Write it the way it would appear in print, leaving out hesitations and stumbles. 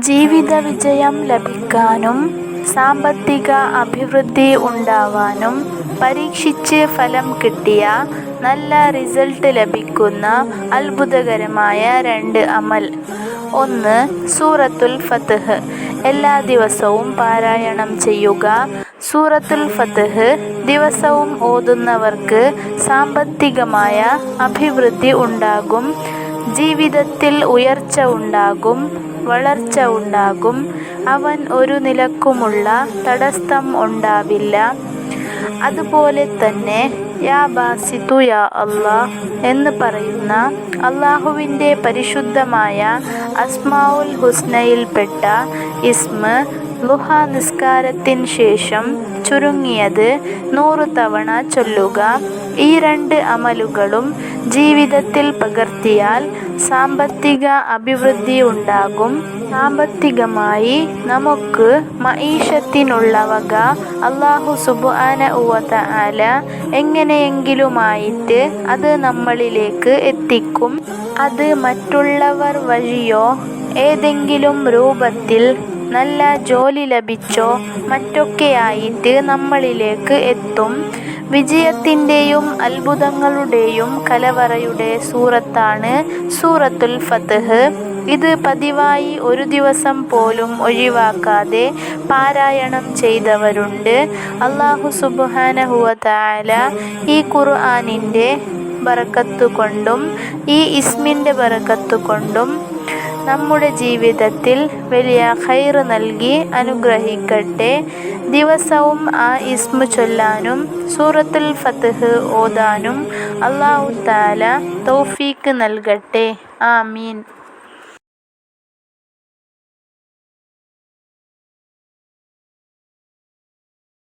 ജീവിത വിജയം ലഭിക്കാനും സാമ്പത്തിക അഭിവൃദ്ധി ഉണ്ടാവാനും പരീക്ഷിച്ച് ഫലം കിട്ടിയ നല്ല റിസൾട്ട് ലഭിക്കുന്ന അത്ഭുതകരമായ 2 അമൽ. 1. സൂറത്തുൽ ഫത്ഹ്. എല്ലാ ദിവസവും പാരായണം ചെയ്യുക. സൂറത്തുൽ ഫത്ഹ് ദിവസവും ഓതുന്നവർക്ക് സാമ്പത്തികമായ അഭിവൃദ്ധി ഉണ്ടാകും, ജീവിതത്തിൽ ഉയർച്ച ഉണ്ടാകും, വളർച്ച ഉണ്ടാകും. അവൻ ഒരു നിലക്കുമുള്ള തടസ്സം ഉണ്ടാവില്ല. അതുപോലെ തന്നെ യാ ബാസിത്തു യാ അല്ലാഹ് എന്ന് പറയുന്ന അള്ളാഹുവിൻ്റെ പരിശുദ്ധമായ അസ്മാഉൽ ഹുസ്നയിൽപ്പെട്ട ഇസ്മ ളുഹ നിസ്കാരത്തിന് ശേഷം ചുരുങ്ങിയത് 100 തവണ ചൊല്ലുക. ഈ 2 അമലുകളും ജീവിതത്തിൽ പകർത്തിയാൽ സാമ്പത്തിക അഭിവൃദ്ധി ഉണ്ടാകും. സാമ്പത്തികമായി നമുക്ക് മഈഷത്തിനുള്ള വക അല്ലാഹു സുബ്ഹാനഹു വ തആല എങ്ങനെയെങ്കിലുമായിട്ട് അത് നമ്മളിലേക്ക് എത്തിക്കും. അത് മറ്റുള്ളവർ വഴിയോ ഏതെങ്കിലും രൂപത്തിൽ നല്ല ജോലി ലഭിച്ചോ മറ്റൊക്കെയായിട്ട് നമ്മളിലേക്ക് എത്തും. വിജയത്തിൻ്റെയും അത്ഭുതങ്ങളുടെയും കലവറയുടെ സൂറത്താണ് സൂറത്തുൽ ഫത്ഹ്. ഇത് പതിവായി ഒരു ദിവസം പോലും ഒഴിവാക്കാതെ പാരായണം ചെയ്തവരുണ്ട്. അല്ലാഹു സുബ്ഹാനഹു വ തആല ഈ ഖുർആനിൻ്റെ ബറക്കത്ത് കൊണ്ടും ഈ ഇസ്മിൻ്റെ ബറക്കത്ത് കൊണ്ടും നമ്മുടെ ജീവിതത്തിൽ വലിയ ഖൈർ നൽകി അനുഗ്രഹിക്കട്ടെ. ദിവസവും ആ ഇസ്മ ചൊല്ലാനും സൂറത്തുൽ ഫത്ഹ് ഓതാനും അല്ലാഹു തആല തൗഫീഖ് നൽകട്ടെ. ആമീൻ.